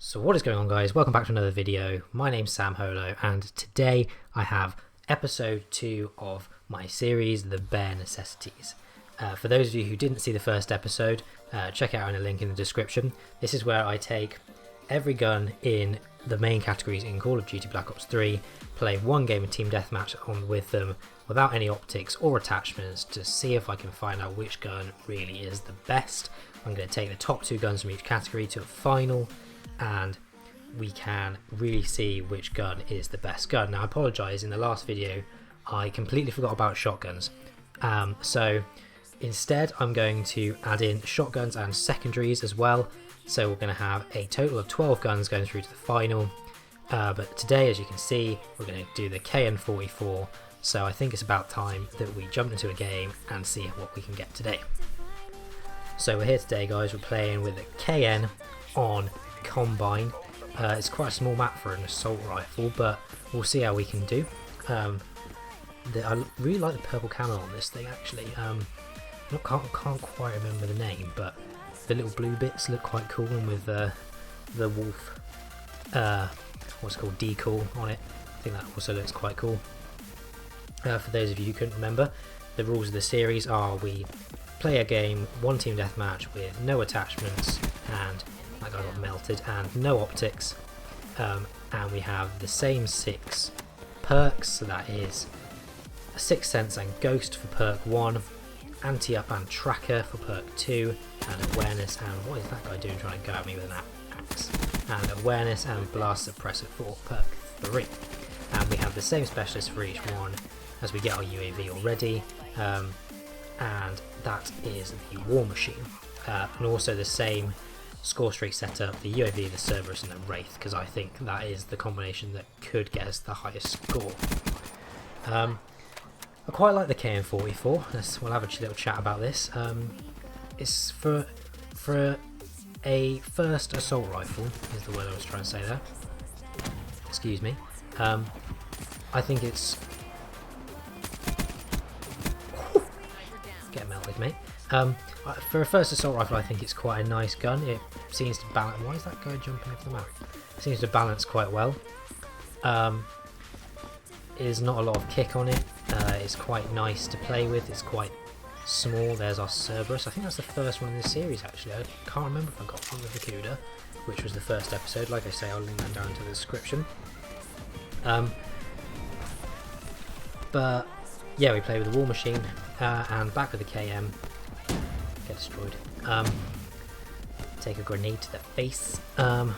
So what is going on, guys? Welcome back to another video. My name's Sam Holo, and today I have episode 2 of my series, The Bare Necessities. For those of you who didn't see the first episode, check it out in a link in the description. This is where I take every gun in the main categories in Call of Duty Black Ops 3, play one game of Team Deathmatch on with them without any optics or attachments to see if I can find out which gun really is the best. I'm going to take the top 2 guns from each category to a final, and we can really see which gun is the best gun. Now I apologise, in the last video I completely forgot about shotguns, so instead I'm going to add in shotguns and secondaries as well. So we're going to have a total of 12 guns going through to the final, but today, as you can see, we're going to do the KN44, so I think it's about time that we jump into a game and see what we can get today. So we're here today, guys. We're playing with a KN on Combine. It's quite a small map for an assault rifle, but we'll see how we can do. I really like the purple camo on this thing, actually. Can't quite remember the name, but the little blue bits look quite cool, and with the wolf, what's it called, decal on it, I think that also looks quite cool. For those of you who couldn't remember, the rules of the series are we play a game, one team deathmatch with no attachments, and that guy got melted, and no optics, and we have the same 6 perks, so that is a Sixth Sense and Ghost for perk 1, Anti-Up and Tracker for perk 2, and Awareness, and what is that guy doing trying to go at me with an axe, and Awareness and Blast Suppressor for perk 3. And we have the same specialist for each one, as we get our UAV already, and that is the War Machine, and also the same score streak setup, the UAV, the Cerberus and the Wraith, because I think that is the combination that could get us the highest score. I quite like the KN44. We'll have a little chat about this. It's for a first assault rifle, is the word I was trying to say there. Excuse me. I think it's... Get melted, mate. For a first assault rifle, I think it's quite a nice gun. It seems to balance... Why is that guy jumping off the map? It seems to balance quite well. There's not a lot of kick on it. It's quite nice to play with. It's quite small. There's our Cerberus. I think that's the first one in this series, actually. I can't remember if I got one with the Cuda, which was the first episode. Like I say, I'll link that down into the description. But yeah, we play with the War Machine, and back with the KM. Get destroyed. Take a grenade to the face. I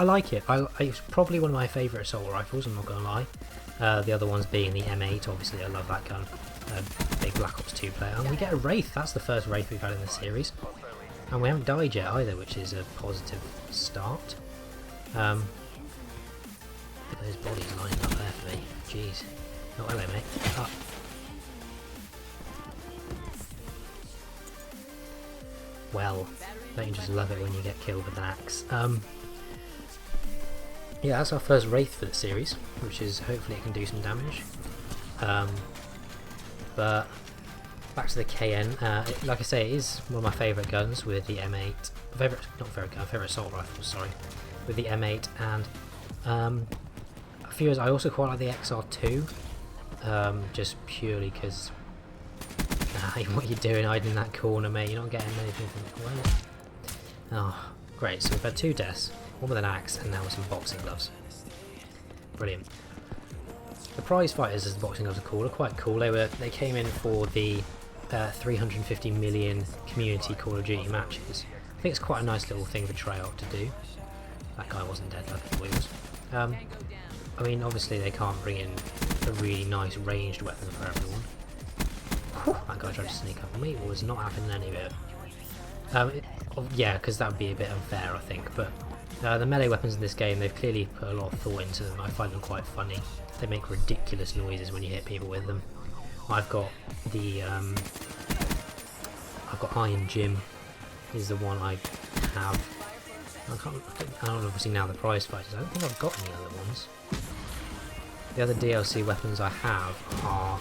like it. It's probably one of my favourite assault rifles, I'm not going to lie. The other ones being the M8, obviously I love that gun. Big Black Ops 2 player. And we get a Wraith, that's the first Wraith we've had in the series. And we haven't died yet either, which is a positive start. Look at those bodies lining up there for me. Jeez. Oh, hello, mate. Up. Well, don't you just love it when you get killed with an axe? Yeah, that's our first Wraith for the series, which is hopefully it can do some damage. But back to the KN. Like I say, it is one of my favourite guns with the M8. Favourite assault rifles, sorry. With the M8, and a few years I also quite like the XR2, just purely because what are you doing hiding in that corner, mate? You're not getting anything from it. Oh, great. So we've had 2 deaths. One with an axe, and now with some boxing gloves. Brilliant. The prize fighters, as the boxing gloves are called, are quite cool. They came in for the 350 million community Call of Duty matches. I think it's quite a nice little thing for Treyarch to do. That guy wasn't dead like I thought he was. I mean, obviously they can't bring in a really nice ranged weapon for everyone. Whew, that guy tried to sneak up on me. It was not happening any bit. Yeah, because that would be a bit unfair, I think, but the melee weapons in this game, they've clearly put a lot of thought into them. I find them quite funny. They make ridiculous noises when you hit people with them. I've got the Iron Jim is the one I have. I don't obviously now the prize fighters. I don't think I've got any other ones. The other DLC weapons I have are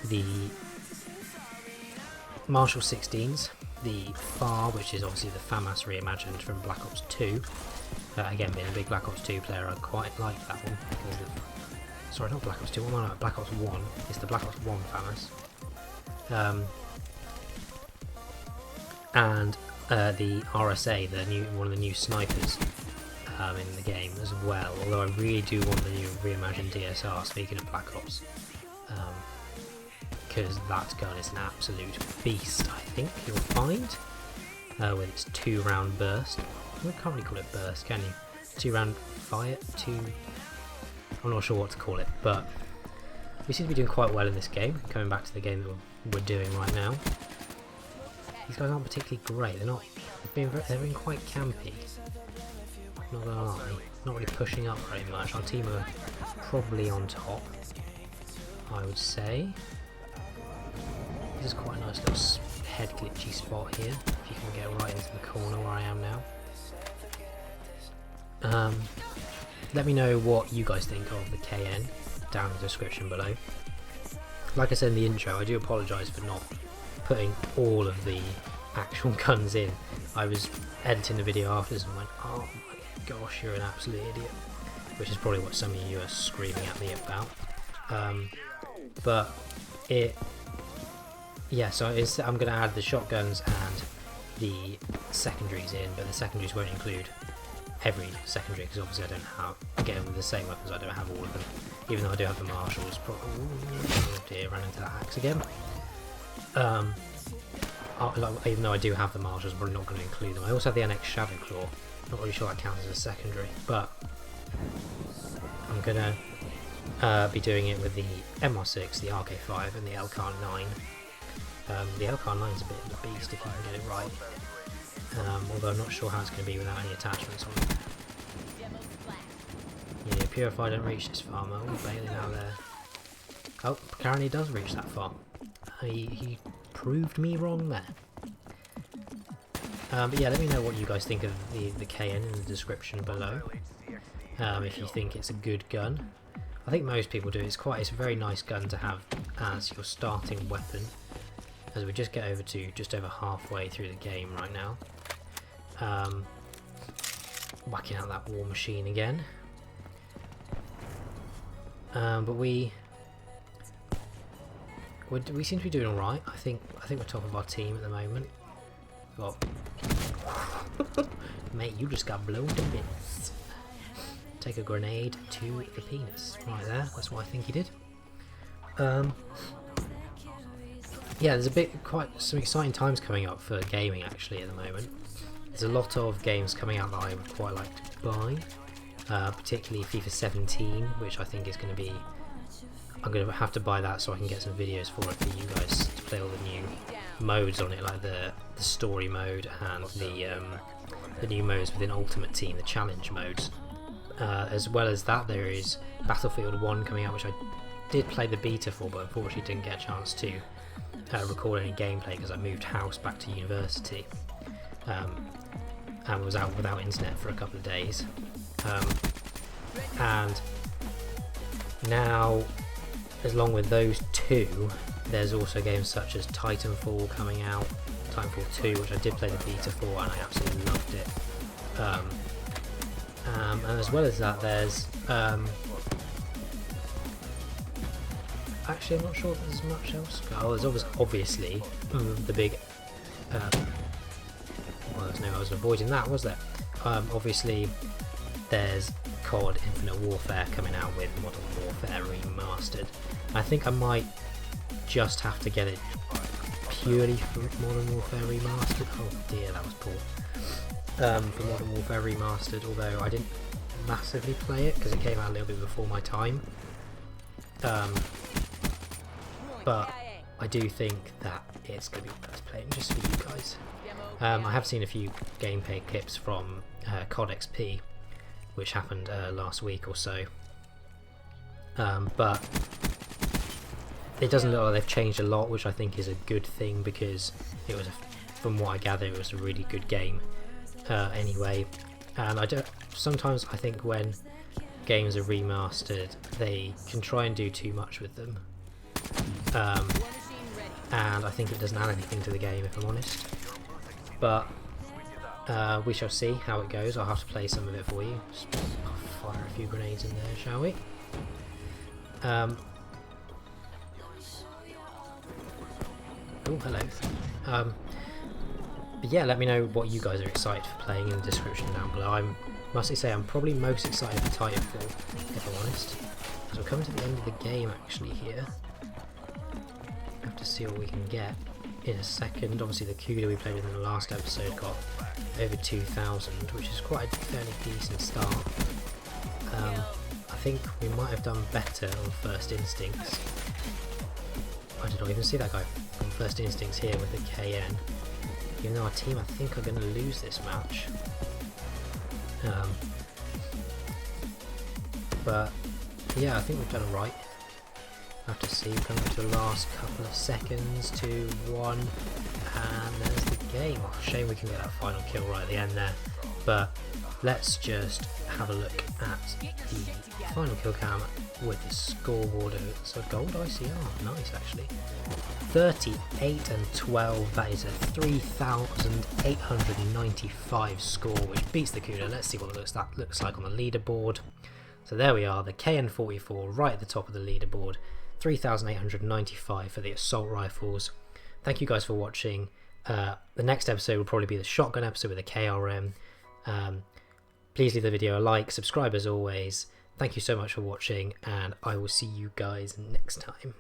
the Marshall 16s, the FAR, which is obviously the FAMAS reimagined from Black Ops 2. Again, being a big Black Ops 2 player, I quite like that one because of, sorry, not Black Ops 2, Black Ops 1. It's the Black Ops 1 FAMAS. And the RSA, one of the new snipers in the game as well. Although I really do want the new reimagined DSR. Speaking of Black Ops, because that gun is an absolute beast. I think you'll find with its 2-round burst. You can't really call it burst, can you? 2-round fire. I'm not sure what to call it, but we seem to be doing quite well in this game. Coming back to the game that we're doing right now. These guys aren't particularly great. They're being quite campy. Not gonna lie, not really pushing up very much. Our team are probably on top, I would say. This is quite a nice little head glitchy spot here. If you can get right into the corner where I am now. Let me know what you guys think of the KN down in the description below. Like I said in the intro, I do apologise for not putting all of the actual guns in. I was editing the video afterwards and went, oh my gosh, you're an absolute idiot, which is probably what some of you are screaming at me about. But so I'm going to add the shotguns and the secondaries in, but the secondaries won't include every secondary because obviously I don't have, again with the same weapons, I don't have all of them, even though I do have the marshals. Oh dear, ran into that axe again. Even though I do have the marshals, I'm probably not going to include them. I also have the NX Shadow Claw. Not really sure that counts as a secondary, but I'm going to be doing it with the MR6, the RK5 and the LK9. The LK9 is a bit of a beast if you can get it right, although I'm not sure how it's going to be without any attachments on it. Yeah, Purify don't reach this far. Oh, bailing out there. Oh, apparently does reach that far. He proved me wrong there. But yeah, let me know what you guys think of the KN in the description below. If you think it's a good gun. I think most people do. It's a very nice gun to have as your starting weapon. As we just get over to just over halfway through the game right now. Whacking out that war machine again. But we seem to be doing alright. I think we're top of our team at the moment. Well, mate, you just got blown to bits. Take a grenade to the penis. Right there, that's what I think he did. Yeah, there's quite some exciting times coming up for gaming actually at the moment. There's a lot of games coming out that I would quite like to buy, particularly FIFA 17, which I think is going to be. I'm going to have to buy that so I can get some videos for it for you guys to play all the new modes on it, like the story mode and the new modes within Ultimate Team, the challenge modes. As well as that, there is Battlefield 1 coming out, which I did play the beta for, but unfortunately didn't get a chance to record any gameplay because I moved house back to university and was out without internet for a couple of days. And now, along with those two, there's also games such as Titanfall coming out, Titanfall 2, which I did play the beta for and I absolutely loved it. And as well as that, there's actually I'm not sure if there's much else. Oh, there's obviously the big. Well, there's no I was avoiding that, was there? Obviously, there's COD Infinite Warfare coming out with Modern Warfare Remastered. I think I might just have to get it purely for Modern Warfare Remastered. Oh dear, that was poor. For Modern Warfare Remastered, although I didn't massively play it because it came out a little bit before my time. But I do think that it's going to be worth playing just for you guys. I have seen a few gameplay clips from COD XP, which happened last week or so. But it doesn't look like they've changed a lot, which I think is a good thing because it was, from what I gather, it was a really good game. Anyway, and sometimes I think when games are remastered, they can try and do too much with them. And I think it doesn't add anything to the game, if I'm honest. but we shall see how it goes. I'll have to play some of it for you. Just fire a few grenades in there, shall we? Oh, hello. But yeah, let me know what you guys are excited for playing in the description down below. I must say I'm probably most excited for Titanfall, if I'm honest. As we're coming to the end of the game actually here. Have to see what we can get in a second. Obviously the CUDA we played in the last episode got over 2,000, which is quite a fairly decent start. I think we might have done better on First Instincts. I did not even see that guy on First Instincts here with the KN. Even though our team I think are going to lose this match. But yeah, I think we've done it right. I have to see, coming to the last couple of seconds, 2, 1, and there's the game. Oh, shame we can get that final kill right at the end there. But let's just have a look at the final kill cam with the scoreboard. It's a gold ICR, nice actually. 38 and 12, that is a 3,895 score, which beats the CUDA. Let's see what that looks like on the leaderboard. So there we are, the KN44 right at the top of the leaderboard. 3,895 for the assault rifles. Thank you guys for watching. The next episode will probably be the shotgun episode with the KRM. Please leave the video a like, subscribe as always. Thank you so much for watching, and I will see you guys next time.